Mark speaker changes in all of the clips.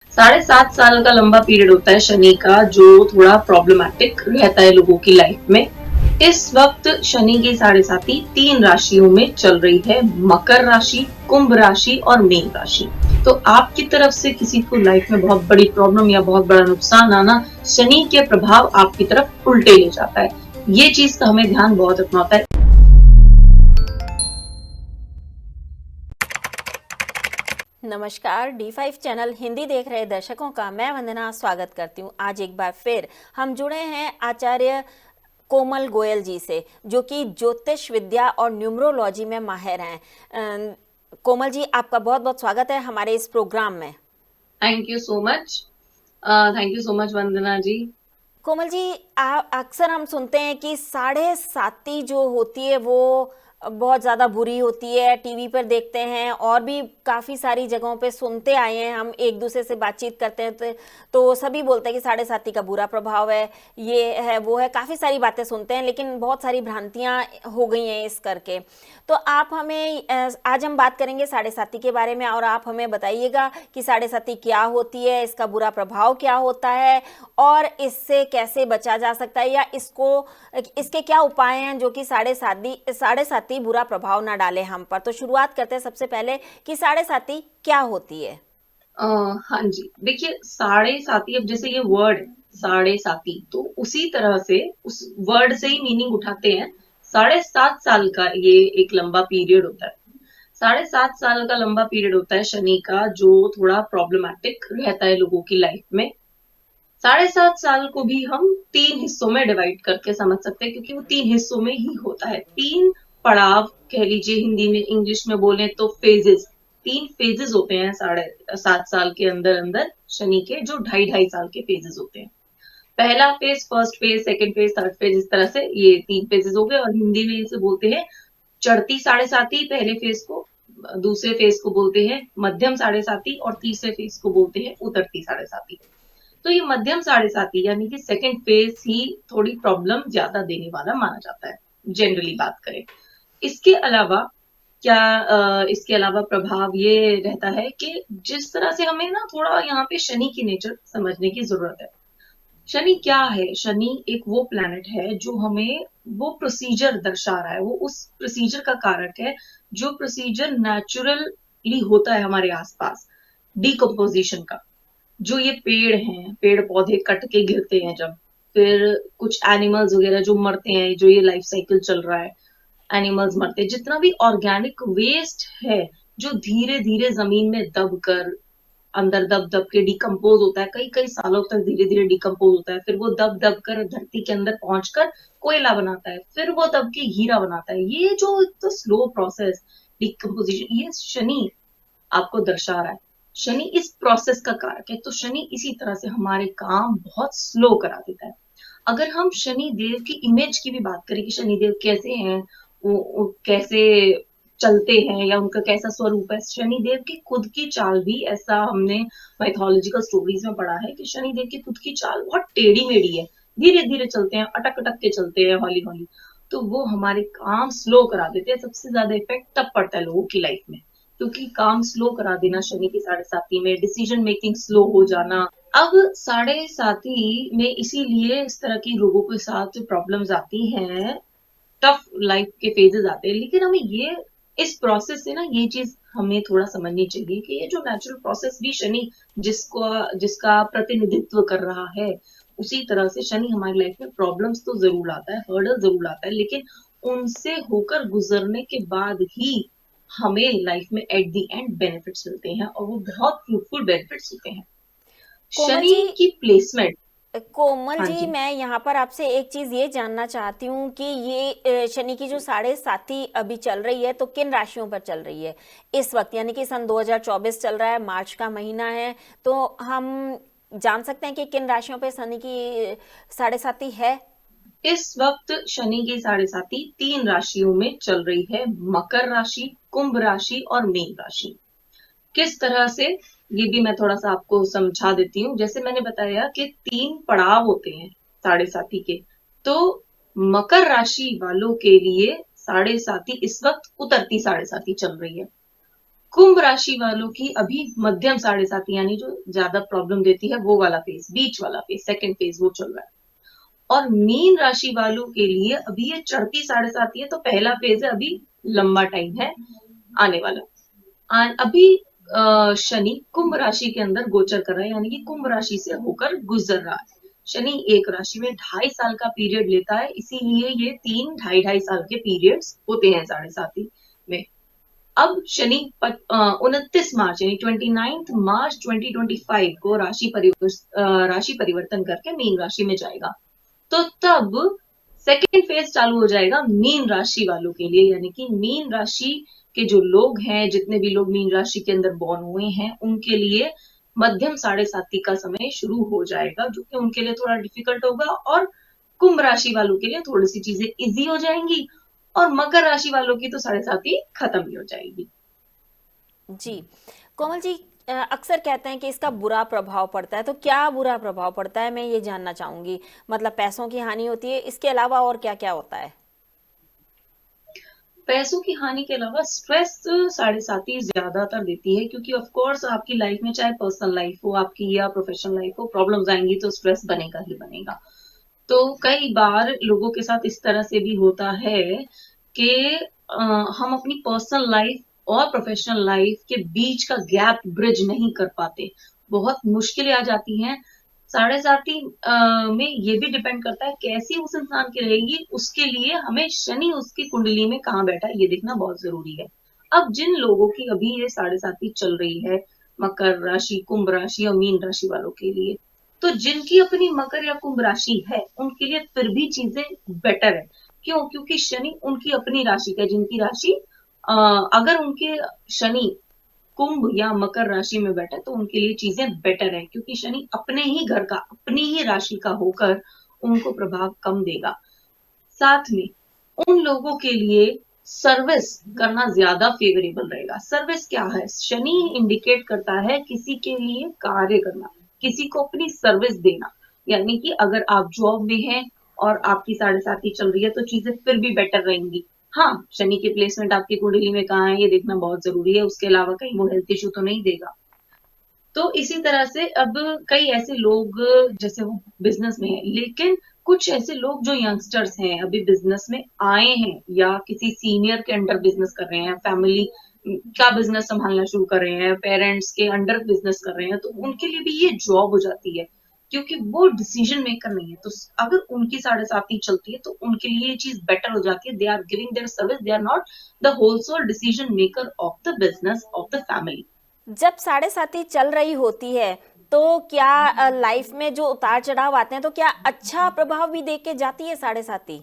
Speaker 1: 7.5 साल का लंबा पीरियड होता है शनि का, जो थोड़ा प्रॉब्लमैटिक रहता है लोगों की लाइफ में। इस वक्त शनि की 7.5 तीन राशियों में चल रही है, मकर राशि, कुंभ राशि और मीन राशि। तो आपकी तरफ से किसी को लाइफ में बहुत बड़ी प्रॉब्लम या बहुत बड़ा नुकसान आना, शनि के प्रभाव आपकी तरफ उल्टे ले जाता है। ये चीज का हमें ध्यान बहुत रखना होता है।
Speaker 2: नमस्कार, D5 चैनल हिंदी देख रहे दर्शकों का मैं वंदना स्वागत करती हूँ। आज एक बार फिर हम जुड़े हैं आचार्य कोमल गोयल जी से, जो कि ज्योतिष विद्या और न्यूमरोलॉजी में माहिर हैं। कोमल जी, आपका बहुत बहुत स्वागत है हमारे इस प्रोग्राम में।
Speaker 1: Thank you so much. Thank you so much Vandana ji.
Speaker 2: Komal ji, अक्सर हम सुनते हैं कि 7.5 जो होती है वो बहुत ज़्यादा बुरी होती है, टीवी पर देखते हैं और भी काफ़ी सारी जगहों पे सुनते आए हैं। हम एक दूसरे से बातचीत करते हैं तो सभी बोलते हैं कि 7.5 का बुरा प्रभाव है, ये है वो है, काफ़ी सारी बातें सुनते हैं, लेकिन बहुत सारी भ्रांतियाँ हो गई हैं इस करके। तो आप हमें आज हम बात करेंगे 7.5 के बारे में, और आप हमें बताइएगा कि 7.5 क्या होती है, इसका बुरा प्रभाव क्या होता है और इससे कैसे बचा जा सकता है, या इसके क्या उपाय हैं जो कि 7.5 बुरा प्रभाव ना डाले हम पर। तो शुरुआत करते हैं सबसे पहले कि 7.5 क्या होती है।
Speaker 1: हाँ जी, देखिए 7.5, अब जैसे ये वर्ड है 7.5, तो उसी तरह से उस वर्ड से ही मीनिंग उठाते हैं। 7.5 साल का ये एक लंबा पीरियड होता है। 7.5 साल का लंबा पीरियड होता है शनि का, जो थोड़ा प्रॉब्लमैटिक रहता है लोगों की लाइफ में। 7.5 साल को भी हम 3 हिस्सों में डिवाइड करके समझ सकते हैं, क्योंकि वो 3 हिस्सों में ही होता है। 3 पड़ाव कह लीजिए, हिंदी में, इंग्लिश में बोले तो फेजेस। 3 फेजेस होते हैं 7.5 साल के अंदर अंदर शनि के, जो 2.5 2.5 साल के फेजेस होते हैं। पहला phase, first phase, second phase, third phase, इस तरह से ये 3 फेजेस हो गए। और हिंदी में इसे बोलते हैं चढ़ती 7.5 पहले फेज को, दूसरे फेज को बोलते हैं मध्यम 7.5 और तीसरे फेज को बोलते हैं उतरती 7.5। तो ये मध्यम 7.5 यानी कि सेकंड फेज ही थोड़ी प्रॉब्लम ज्यादा देने वाला माना जाता है, जनरली बात करें। इसके अलावा इसके अलावा प्रभाव ये रहता है कि जिस तरह से हमें ना थोड़ा यहाँ पे शनि की नेचर समझने की जरूरत है। शनि क्या है? शनि एक वो प्लैनेट है जो हमें वो प्रोसीजर दर्शा रहा है, वो उस प्रोसीजर का कारक है जो प्रोसीजर नेचुरली होता है हमारे आसपास, डिकम्पोजिशन का। जो ये पेड़ हैं, पेड़ पौधे कट के गिरते हैं जब, फिर कुछ एनिमल्स वगैरह जो मरते हैं, जो ये लाइफ साइकिल चल रहा है, एनिमल्स मरते हैं, जितना भी ऑर्गेनिक वेस्ट है जो धीरे धीरे जमीन में दब कर अंदर दब दब के डिकम्पोज होता है, कई कई सालों तक धीरे धीरे डिकम्पोज होता है, फिर वो दब दब कर धरती के अंदर पहुंचकर कोयला बनाता है, फिर वो दब के हीरा बनाता है। ये जो तो स्लो प्रोसेस डिकम्पोजिशन, ये शनि आपको दर्शा रहा है। शनि इस प्रोसेस का कारक है, तो शनि इसी तरह से हमारे काम बहुत स्लो करा देता है। अगर हम शनि देव की इमेज की भी बात करें कि शनि देव कैसे हैं, वो कैसे चलते हैं या उनका कैसा स्वरूप है, शनि देव की खुद की चाल भी, ऐसा हमने माइथोलॉजिकल स्टोरीज में पढ़ा है कि शनि देव की खुद की चाल बहुत टेढ़ी मेढ़ी है, धीरे धीरे चलते हैं, अटक अटक के चलते हैं, हौली हौली। तो वो हमारे काम स्लो करा देते हैं। सबसे ज्यादा इफेक्ट तब पड़ता है लोगों की लाइफ में, क्योंकि काम स्लो करा देना शनि की 7.5 में, डिसीजन मेकिंग स्लो हो जाना। अब 7.5 में इसीलिए इस तरह की लोगों के साथ प्रॉब्लम्स आती हैं, टफ लाइफ के फेजेस आते हैं। लेकिन हमें ये इस प्रोसेस से ना ये चीज हमें थोड़ा समझनी चाहिए कि ये जो नेचुरल प्रोसेस भी शनि जिसका प्रतिनिधित्व कर रहा है, उसी तरह से शनि हमारी लाइफ में प्रॉब्लम्स तो जरूर लाता है, हर्डल जरूर लाता है, लेकिन उनसे होकर गुजरने के बाद ही हमें लाइफ में एट द एंड बेनिफिट्स मिलते हैं, और वो बहुत फ्रूटफुल बेनिफिट्स होते हैं।
Speaker 2: कोमल
Speaker 1: शनि
Speaker 2: जी
Speaker 1: की प्लेसमेंट।
Speaker 2: कोमल
Speaker 1: हाँ
Speaker 2: जी,
Speaker 1: जी।
Speaker 2: मैं यहाँ पर आपसे एक चीज़ ये जानना चाहती हूँ कि ये शनि की जो 7.5 अभी चल रही है, तो किन राशियों पर चल रही है इस वक्त, यानी कि सन 2024 चल रहा है, मार्च का महीना है, तो हम जान सकते हैं कि किन राशियों पे शनि की 7.5 है।
Speaker 1: इस वक्त शनि की 7.5 3 राशियों में चल रही है, मकर राशि, कुंभ राशि और मीन राशि। किस तरह से, ये भी मैं थोड़ा सा आपको समझा देती हूँ। जैसे मैंने बताया कि 3 पड़ाव होते हैं 7.5 के, तो मकर राशि वालों के लिए 7.5 इस वक्त उतरती 7.5 चल रही है। कुंभ राशि वालों की अभी मध्यम साढ़े साथी, यानी जो ज्यादा प्रॉब्लम देती है वो वाला फेज, बीच वाला फेज, सेकंड फेज वो चल रहा है। और मीन राशि वालों के लिए अभी ये चढ़ती साढ़े साथी है, तो पहला फेज है, अभी लंबा टाइम है आने वाला। अभी शनि कुंभ राशि के अंदर गोचर कर रहा है, यानी कि कुंभ राशि से होकर गुजर रहा है। शनि एक राशि में 2.5 साल का पीरियड लेता है, इसीलिए ये 3 2.5 2.5 साल के पीरियड्स होते हैं साढ़े साथी में। अब शनि 29 मार्च यानी 29 मार्च 2025 को राशि परिवर्तन करके मीन राशि में जाएगा। तो तब सेकेंड फेज चालू हो जाएगा मीन राशि वालों के लिए, यानी कि मीन राशि के जो लोग हैं, जितने भी लोग मीन राशि के अंदर बॉर्न हुए हैं, उनके लिए मध्यम साढ़े साथी का समय शुरू हो जाएगा, जो कि उनके लिए थोड़ा डिफिकल्ट होगा। और कुंभ राशि वालों के लिए थोड़ी सी चीजें इजी हो जाएंगी, और मकर राशि वालों की तो साढ़े साथी खत्म ही हो जाएगी।
Speaker 2: जी। कोमल जी, अक्सर कहते हैं कि इसका बुरा प्रभाव पड़ता है, तो क्या बुरा प्रभाव पड़ता है, मैं ये जानना चाहूंगी। मतलब पैसों की हानि होती है, इसके अलावा और क्या क्या होता है?
Speaker 1: पैसों की हानि के अलावा स्ट्रेस साढ़े साथी ज्यादातर देती है, क्योंकि ऑफ कोर्स आपकी लाइफ में चाहे पर्सनल लाइफ हो आपकी या प्रोफेशनल लाइफ हो, प्रॉब्लम्स आएंगी तो स्ट्रेस बनेगा ही बनेगा। तो कई बार लोगों के साथ इस तरह से भी होता है कि हम अपनी पर्सनल लाइफ और प्रोफेशनल लाइफ के बीच का गैप ब्रिज नहीं कर पाते, बहुत मुश्किलें आ जाती हैं। साढ़े साथी में ये भी डिपेंड करता है कैसी उस इंसान की रहेगी, उसके लिए हमें शनि उसकी कुंडली में कहाँ बैठा है ये देखना बहुत जरूरी है। अब जिन लोगों की अभी ये साढ़े साथी चल रही है, मकर राशि, कुंभ राशि और मीन राशि वालों के लिए, तो जिनकी अपनी मकर या कुंभ राशि है उनके लिए फिर भी चीजें बेटर है। क्यों? क्योंकि शनि उनकी अपनी राशि का, जिनकी राशि अगर उनके शनि कुंभ या मकर राशि में बैठा तो उनके लिए चीजें बेटर है, क्योंकि शनि अपने ही घर का, अपनी ही राशि का होकर उनको प्रभाव कम देगा। साथ में उन लोगों के लिए सर्विस करना ज्यादा फेवरेबल रहेगा। सर्विस क्या है? शनि इंडिकेट करता है किसी के लिए कार्य करना, किसी को अपनी सर्विस देना। यानी कि अगर आप जॉब में हैं और आपकी साढ़े साथी चल रही है तो चीजें फिर भी बेटर रहेंगी। हाँ, शनि के प्लेसमेंट आपकी कुंडली में कहाँ है ये देखना बहुत जरूरी है, उसके अलावा कहीं वो हेल्थ इशू तो नहीं देगा। तो इसी तरह से अब कई ऐसे लोग जैसे वो बिजनेस में है, लेकिन कुछ ऐसे लोग जो यंगस्टर्स हैं अभी बिजनेस में आए हैं या किसी सीनियर के अंडर बिजनेस कर रहे हैं, फैमिली का बिजनेस संभालना शुरू कर रहे हैं, पेरेंट्स के अंडर बिजनेस कर रहे हैं, तो उनके लिए भी ये जॉब हो जाती है, क्योंकि वो डिसीजन मेकर नहीं है। तो अगर उनकी साढ़े साथी चलती है तो उनके लिए ये चीज बेटर हो जाती है। They are giving their service, they are not the whole decision maker of the business of the family.
Speaker 2: जब साढ़े साथी चल रही होती है, तो क्या लाइफ में जो उतार चढ़ाव आते हैं, तो क्या अच्छा प्रभाव भी दे के जाती है साढ़े साथी?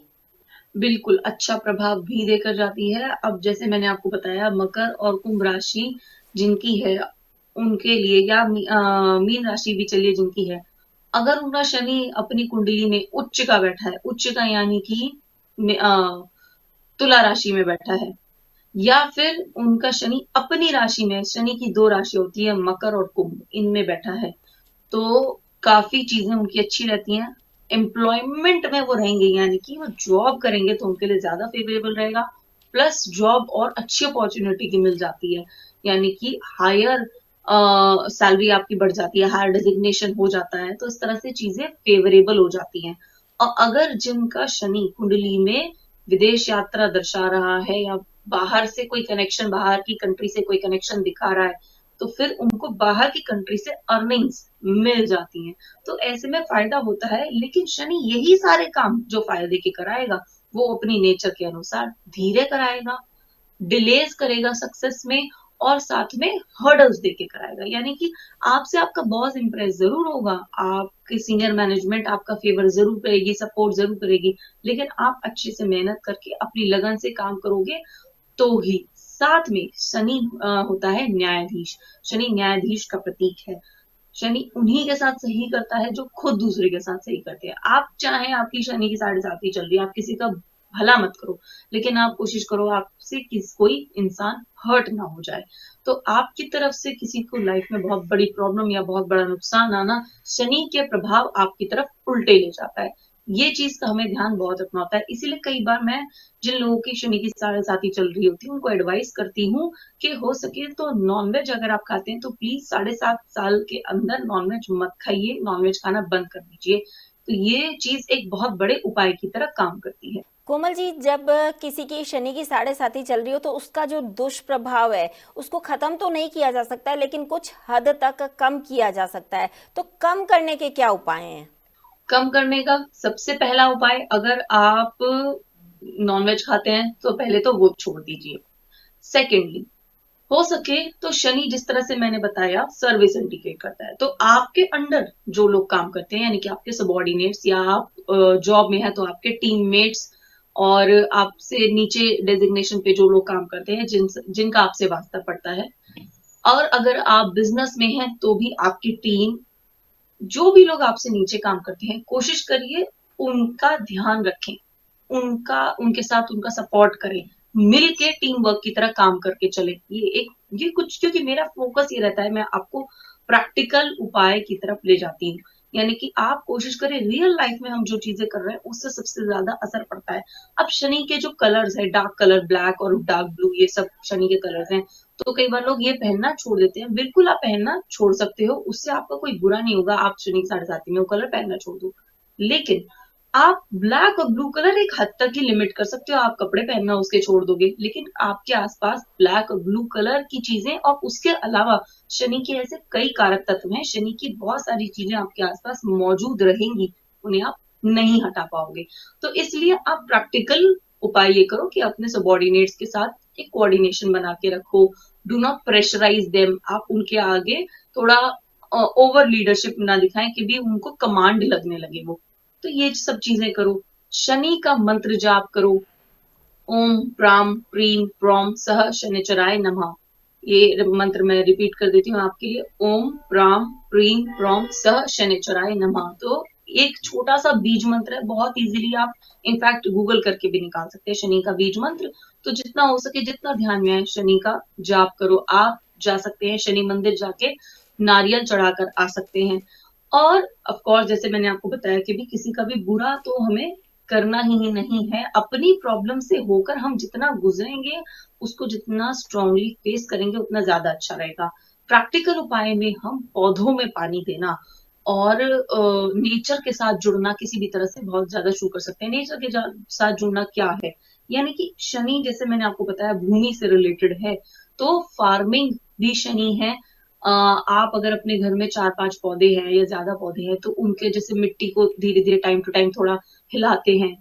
Speaker 1: बिल्कुल, अच्छा प्रभाव भी देकर जाती है। अब जैसे मैंने आपको बताया, मकर और कुंभ राशि जिनकी है, उनके लिए या मीन राशि भी चलिए जिनकी है, अगर उनका शनि अपनी कुंडली में उच्च का बैठा है, उच्च का यानी कि तुला राशि में बैठा है, या फिर उनका शनि अपनी राशि में, शनि की 2 राशि होती है मकर और कुंभ, इनमें बैठा है, तो काफी चीजें उनकी अच्छी रहती हैं। एम्प्लॉयमेंट में वो रहेंगे, यानी कि वो जॉब करेंगे तो उनके लिए ज्यादा फेवरेबल रहेगा। प्लस जॉब और अच्छी अपॉर्चुनिटी की मिल जाती है, यानी कि हायर सैलरी आपकी बढ़ जाती है, हायर डिजिग्नेशन हो जाता है, तो इस तरह से चीजें फेवरेबल हो जाती हैं। और अगर जिनका शनि कुंडली में विदेश यात्रा दर्शा रहा है या बाहर से कोई कनेक्शन, बाहर की कंट्री से कोई कनेक्शन दिखा रहा है, तो फिर उनको बाहर की कंट्री से अर्निंग्स मिल जाती हैं। तो ऐसे में फायदा होता है, लेकिन शनि यही सारे काम जो फायदे के कराएगा वो अपनी नेचर के अनुसार धीरे कराएगा, डिलेज करेगा सक्सेस में, और साथ में हर्डल्स देके कराएगा। यानी कि आपसे आपका बॉस इंप्रेस जरूर होगा, आपके सीनियर मैनेजमेंट आपका फेवर जरूर करेगी, सपोर्ट जरूर करेगी, लेकिन आप अच्छे से मेहनत करके अपनी लगन से काम करोगे तो ही। साथ में शनि होता है न्यायाधीश, शनि न्यायाधीश का प्रतीक है। शनि उन्हीं के साथ सही करता है जो खुद दूसरे के साथ सही करते हैं। आप चाहे आपकी शनि की साढ़े साथी चल रही है, आप किसी का भला मत करो, लेकिन आप कोशिश करो आपसे कोई इंसान हर्ट ना हो जाए। तो आपकी तरफ से किसी को लाइफ में बहुत बड़ी प्रॉब्लम या बहुत बड़ा नुकसान आना, शनि के प्रभाव आपकी तरफ उल्टे ले जाता है। ये चीज का हमें ध्यान बहुत रखना होता है। इसीलिए कई बार मैं जिन लोगों की शनि की साढ़े साथी चल रही होती है उनको एडवाइस करती हूँ कि हो सके तो नॉनवेज अगर आप खाते हैं तो प्लीज 7.5 साल के अंदर नॉनवेज मत खाइए, नॉनवेज खाना बंद कर दीजिए। तो ये चीज एक बहुत बड़े उपाय की तरह काम करती है।
Speaker 2: कोमल जी, जब किसी की शनि की साढ़े साथी चल रही हो तो उसका जो दुष्प्रभाव है उसको खत्म तो नहीं किया जा सकता है, लेकिन कुछ हद तक कम किया जा सकता है। तो कम करने के क्या उपाय हैं?
Speaker 1: कम करने का सबसे पहला उपाय, अगर आप नॉनवेज खाते हैं तो पहले तो वो छोड़ दीजिए। सेकेंडली, हो सके तो शनि जिस तरह से मैंने बताया सर्विस इंडिकेट करता है, तो आपके अंडर जो लोग काम करते हैं यानी कि आपके सबॉर्डिनेट्स या आप जॉब में है तो आपके टीममेट्स और आपसे नीचे डेजिग्नेशन पे जो लोग काम करते हैं जिनका आपसे वास्ता पड़ता है, और अगर आप बिजनेस में हैं तो भी आपकी टीम, जो भी लोग आपसे नीचे काम करते हैं कोशिश करिए उनका ध्यान रखें, उनके साथ उनका सपोर्ट करें, मिल के टीम वर्क की तरह काम करके चले। ये कुछ, क्योंकि मेरा फोकस ये रहता है मैं आपको प्रैक्टिकल उपाय की तरफ ले जाती हूँ, यानी कि आप कोशिश करें रियल लाइफ में हम जो चीजें कर रहे हैं उससे सबसे ज्यादा असर पड़ता है। अब शनि के जो कलर्स है, डार्क कलर ब्लैक और डार्क ब्लू, ये सब शनि के कलर्स हैं। तो कई बार लोग ये पहनना छोड़ देते हैं, बिल्कुल आप पहनना छोड़ सकते हो, उससे आपका कोई बुरा नहीं होगा। आप शनि की साढ़े साथी में वो कलर पहनना छोड़ दो, लेकिन आप ब्लैक और ब्लू कलर एक हद तक ही लिमिट कर सकते हो, आप कपड़े पहनना उसके छोड़ दोगे, लेकिन आपके आसपास ब्लैक और ब्लू कलर की चीजें और उसके अलावा शनि के ऐसे कई कारक तत्व हैं, शनि की बहुत सारी चीजें आपके आसपास मौजूद रहेंगी, उन्हें आप नहीं हटा पाओगे। तो इसलिए आप प्रैक्टिकल उपाय ये करो कि अपने सबॉर्डिनेट्स के साथ एक कोऑर्डिनेशन बना के रखो। डू नॉट प्रेशराइज देम, आप उनके आगे थोड़ा ओवर लीडरशिप ना दिखाएं कि भी उनको कमांड लगने लगे वो। तो ये सब चीजें करो। शनि का मंत्र जाप करो, ओम प्राम प्रीम प्रोम सह शनिचराय नमः। ये मंत्र मैं रिपीट कर देती हूँ आपके लिए, ओम प्राम प्रीम प्रोम सह शनिचराय नमः। तो एक छोटा सा बीज मंत्र है, बहुत इजीली आप इनफैक्ट गूगल करके भी निकाल सकते हैं शनि का बीज मंत्र। तो जितना हो सके, जितना ध्यान में आए, शनि का जाप करो। आप जा सकते हैं शनि मंदिर, जाके नारियल चढ़ाकर आ सकते हैं। और ऑफ कोर्स जैसे मैंने आपको बताया कि भी किसी का भी बुरा तो हमें करना ही नहीं है। अपनी प्रॉब्लम से होकर हम जितना गुजरेंगे, उसको जितना स्ट्रांगली फेस करेंगे उतना ज्यादा अच्छा रहेगा। प्रैक्टिकल उपाय में हम पौधों में पानी देना और नेचर के साथ जुड़ना किसी भी तरह से बहुत ज्यादा शुरू कर सकते हैं। नेचर के साथ जुड़ना क्या है, यानी कि शनि जैसे मैंने आपको बताया भूमि से रिलेटेड है, तो फार्मिंग भी शनि है। आप अगर अपने घर में 4-5 पौधे हैं या ज्यादा पौधे हैं तो उनके जैसे मिट्टी को धीरे धीरे टाइम टू टाइम थोड़ा हिलाते हैं,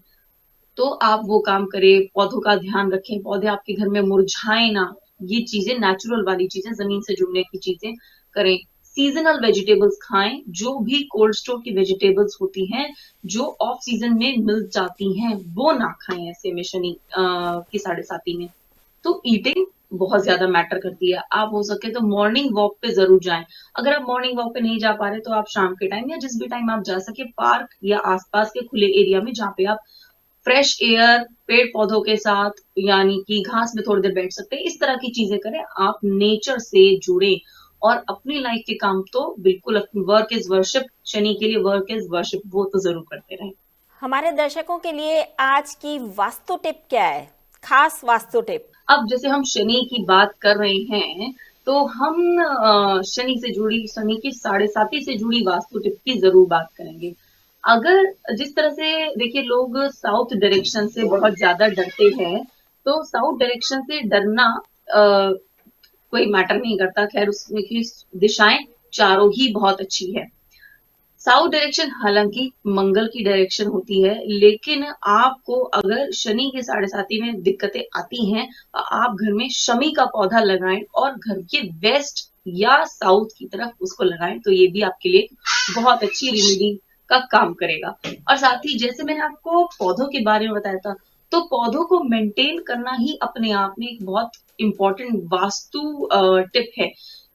Speaker 1: तो आप वो काम करें, पौधों का ध्यान रखें, पौधे आपके घर में मुरझाए ना। ये चीजें नेचुरल वाली चीजें, जमीन से जुड़ने की चीजें करें। सीजनल वेजिटेबल्स खाएं, जो भी कोल्ड स्टोर की वेजिटेबल्स होती हैं जो ऑफ सीजन में मिल जाती हैं वो ना खाएं ऐसे में शनि की साढ़े साथी में। तो ईटिंग बहुत ज्यादा मैटर करती है। आप हो सके तो मॉर्निंग वॉक पे जरूर जाएं। अगर आप मॉर्निंग वॉक पे नहीं जा पा रहे तो आप शाम के टाइम या जिस भी टाइम आप जा सके पार्क या आसपास के खुले एरिया में जहाँ पे आप फ्रेश एयर, पेड़ पौधों के साथ यानी कि घास में थोड़ी देर बैठ सकते हैं, इस तरह की चीजें करें। आप नेचर से जुड़े और अपनी लाइफ के काम तो बिल्कुल, वर्क इज वर्शिप, शनि के लिए वर्क इज वर्शिप, वो तो जरूर करते रहें।
Speaker 2: हमारे दर्शकों के लिए आज की वास्तु टिप क्या है? खास वास्तु टिप।
Speaker 1: अब जैसे हम शनि की बात कर रहे हैं तो हम शनि से जुड़ी, शनि की साढ़े साथी से जुड़ी वास्तु टिप की जरूर बात करेंगे। अगर जिस तरह से देखिए लोग साउथ डायरेक्शन से बहुत ज्यादा डरते हैं, तो साउथ डायरेक्शन से डरना कोई मैटर नहीं करता, खैर उसमें की दिशाएं चारों ही बहुत अच्छी है। साउथ डायरेक्शन हालांकि मंगल की डायरेक्शन होती है, लेकिन आपको अगर शनि के साढ़े साथी में दिक्कतें आती हैं तो आप घर में शमी का पौधा लगाएं और घर के वेस्ट या साउथ की तरफ उसको लगाएं, तो ये भी आपके लिए बहुत अच्छी रेमेडी का काम करेगा। और साथ ही जैसे मैंने आपको पौधों के बारे में बताया था, तो पौधों को मेंटेन करना ही अपने आप में एक बहुत इंपॉर्टेंट वास्तु टिप है,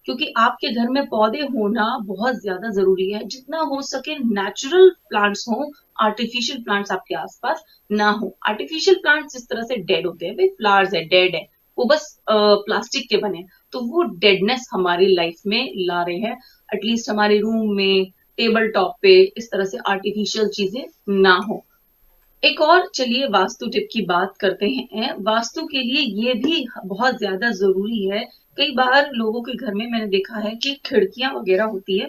Speaker 1: क्योंकि आपके घर में पौधे होना बहुत ज्यादा जरूरी है। जितना हो सके नेचुरल प्लांट्स हो, आर्टिफिशियल प्लांट्स आपके आसपास ना हो। आर्टिफिशियल प्लांट्स जिस तरह से डेड होते हैं, भाई फ्लावर्स है डेड है, वो बस प्लास्टिक के बने, तो वो डेडनेस हमारी लाइफ में ला रहे हैं। एटलीस्ट हमारे रूम में टेबल टॉप पे इस तरह से आर्टिफिशियल चीजें ना हो। एक और चलिए वास्तु टिप की बात करते हैं। वास्तु के लिए ये भी बहुत ज्यादा जरूरी है। कई बार लोगों के घर में मैंने देखा है कि खिड़कियां वगैरह होती है,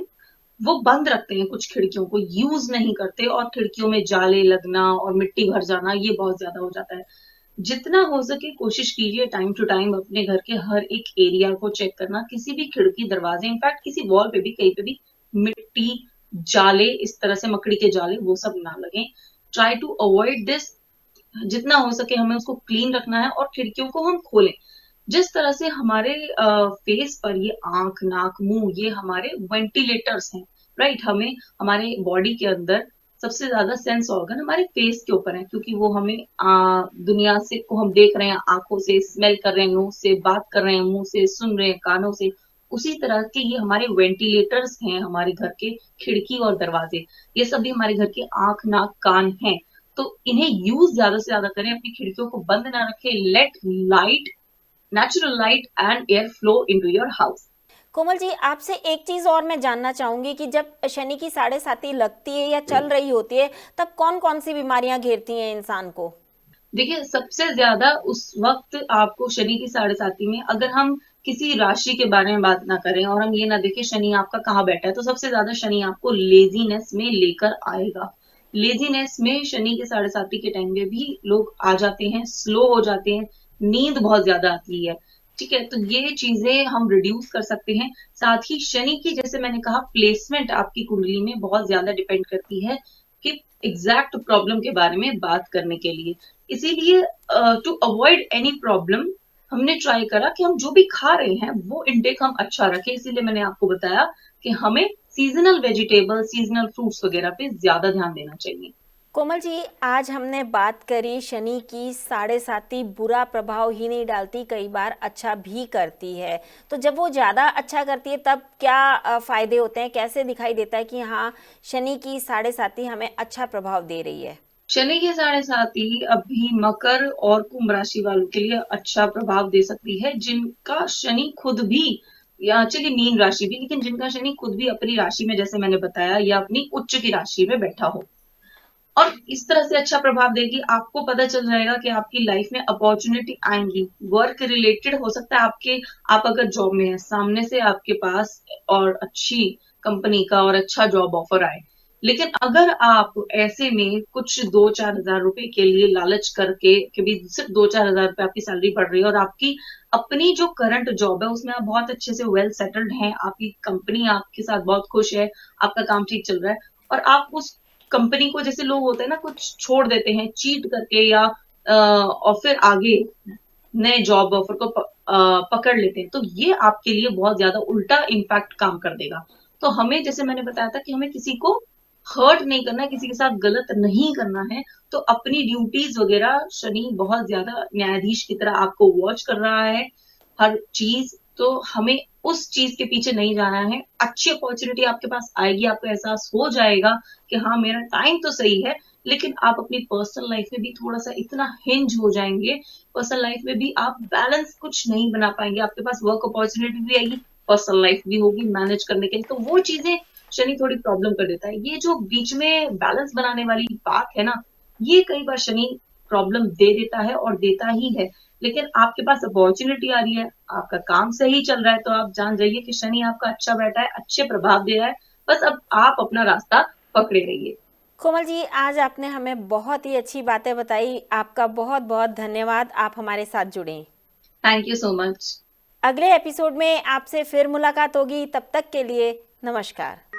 Speaker 1: वो बंद रखते हैं, कुछ खिड़कियों को यूज नहीं करते और खिड़कियों में जाले लगना और मिट्टी भर जाना ये बहुत ज्यादा हो जाता है। जितना हो सके कोशिश कीजिए टाइम टू टाइम अपने घर के हर एक एरिया को चेक करना, किसी भी खिड़की दरवाजे, इनफैक्ट किसी वॉल पे भी कहीं पे भी मिट्टी, जाले, इस तरह से मकड़ी के जाले वो सब ना लगे। Try to avoid this. जितना हो सके हमें उसको क्लीन रखना है और खिड़कियों को हम खोलें। जिस तरह से हमारे फेस पर ये आंख, नाक, मुंह ये हमारे वेंटिलेटर्स हैं, राइट। हमें हमारे बॉडी के अंदर सबसे ज्यादा सेंस ऑर्गन हमारे फेस के ऊपर है, क्योंकि वो हमें दुनिया से को हम देख रहे हैं आंखों से, स्मेल कर रहे हैं नोज से, बात कर रहे हैं मुंह से, सुन रहे हैं कानों से। उसी तरह के ये हमारे वेंटिलेटर्स हैं, हमारे घर के खिड़की और दरवाजे, ये सब भी हमारे घर के आंख, नाक, कान हैं। तो इन्हें यूज ज्यादा से ज्यादा करें, अपनी खिड़कियों को बंद ना रखें। Let light, natural light and air flow into your house.
Speaker 2: Komal ji, आपसे एक चीज और मैं जानना चाहूंगी कि जब शनि की साढ़े साती लगती है या चल रही होती है, तब कौन कौन सी बीमारियां घेरती हैं इंसान को?
Speaker 1: देखिए सबसे ज्यादा उस वक्त आपको शनि की साढ़े साती में, अगर हम किसी राशि के बारे में बात ना करें और हम ये ना देखें शनि आपका कहाँ बैठा है, तो सबसे ज्यादा शनि आपको लेजीनेस में लेकर आएगा। लेजीनेस में शनि के साढ़े साती के टाइम में भी लोग आ जाते हैं, स्लो हो जाते हैं, नींद बहुत ज्यादा आती है। ठीक है, तो ये चीजें हम रिड्यूस कर सकते हैं। साथ ही शनि की, जैसे मैंने कहा, प्लेसमेंट आपकी कुंडली में बहुत ज्यादा डिपेंड करती है कि एग्जैक्ट प्रॉब्लम के बारे में बात करने के लिए। इसीलिए टू अवॉइड एनी प्रॉब्लम हमने ट्राई करा कि हम जो भी खा रहे हैं वो इनटेक हम अच्छा रखें। इसीलिए मैंने आपको बताया कि हमें सीजनल वेजिटेबल, सीजनल फ्रूट्स वगैरह पे ज्यादा ध्यान देना चाहिए।
Speaker 2: कोमल जी, आज हमने बात करी शनि की साढ़े साती बुरा प्रभाव ही नहीं डालती, कई बार अच्छा भी करती है। तो जब वो ज़्यादा अच्छा करती है तब क्या फायदे होते हैं, कैसे दिखाई देता है कि हाँ शनि की साढ़े साती हमें अच्छा प्रभाव दे रही है?
Speaker 1: शनि के साढ़े साती अभी मकर और कुंभ राशि वालों के लिए अच्छा प्रभाव दे सकती है, जिनका शनि खुद भी, या चलिए मीन राशि भी, लेकिन जिनका शनि खुद भी अपनी राशि में, जैसे मैंने बताया, या अपनी उच्च की राशि में बैठा हो। और इस तरह से अच्छा प्रभाव देगी, आपको पता चल जाएगा कि आपकी लाइफ में अपॉर्चुनिटी आएंगी। वर्क रिलेटेड हो सकता है आपके, आप अगर जॉब में है, सामने से आपके पास और अच्छी कंपनी का और अच्छा जॉब ऑफर आए, लेकिन अगर आप ऐसे में कुछ 2-4 हजार रुपए के लिए लालच करके, कि भी सिर्फ 2-4 हजार रुपए आपकी सैलरी बढ़ रही है और आपकी अपनी जो करंट जॉब है उसमें आप बहुत अच्छे से वेल सेटल्ड हैं, आपकी कंपनी आपके साथ बहुत खुश है, आपका काम ठीक चल रहा है, और आप उस कंपनी को, जैसे लोग होते हैं ना, कुछ छोड़ देते हैं चीट करके, या और फिर आगे नए जॉब ऑफर को पकड़ लेते हैं, तो ये आपके लिए बहुत ज्यादा उल्टा इम्पैक्ट काम कर देगा। तो हमें, जैसे मैंने बताया था, कि हमें किसी को हर्ट नहीं करना है, किसी के साथ गलत नहीं करना है। तो अपनी ड्यूटीज वगैरह, शनि बहुत ज्यादा न्यायाधीश की तरह आपको वॉच कर रहा है हर चीज, तो हमें उस चीज के पीछे नहीं जाना है। अच्छी अपॉर्चुनिटी आपके पास आएगी, आपको एहसास हो जाएगा कि हाँ मेरा टाइम तो सही है, लेकिन आप अपनी पर्सनल लाइफ में भी थोड़ा सा इतना हिंज हो जाएंगे, पर्सनल लाइफ में भी आप बैलेंस कुछ नहीं बना पाएंगे। आपके पास वर्क अपॉर्चुनिटी भी आएगी, पर्सनल लाइफ भी होगी मैनेज करने के लिए, तो वो चीजें शनि थोड़ी प्रॉब्लम कर देता है। ये जो बीच में बैलेंस बनाने वाली बात है ना, ये कई बार शनि प्रॉब्लम दे देता है और देता ही है। लेकिन आपके पास अपॉर्चुनिटी आ रही है, आपका काम सही चल रहा है, तो आप जान जाइए कि शनि आपका अच्छा बैठा है, अच्छे प्रभाव दे रहा है। बस अब आप अपना रास्ता पकड़े रहिए।
Speaker 2: कोमल जी, आज आपने हमें बहुत ही अच्छी बातें बताई, आपका बहुत बहुत धन्यवाद, आप हमारे साथ जुड़े।
Speaker 1: Thank you so much.
Speaker 2: अगले एपिसोड में आपसे फिर मुलाकात होगी, तब तक के लिए नमस्कार।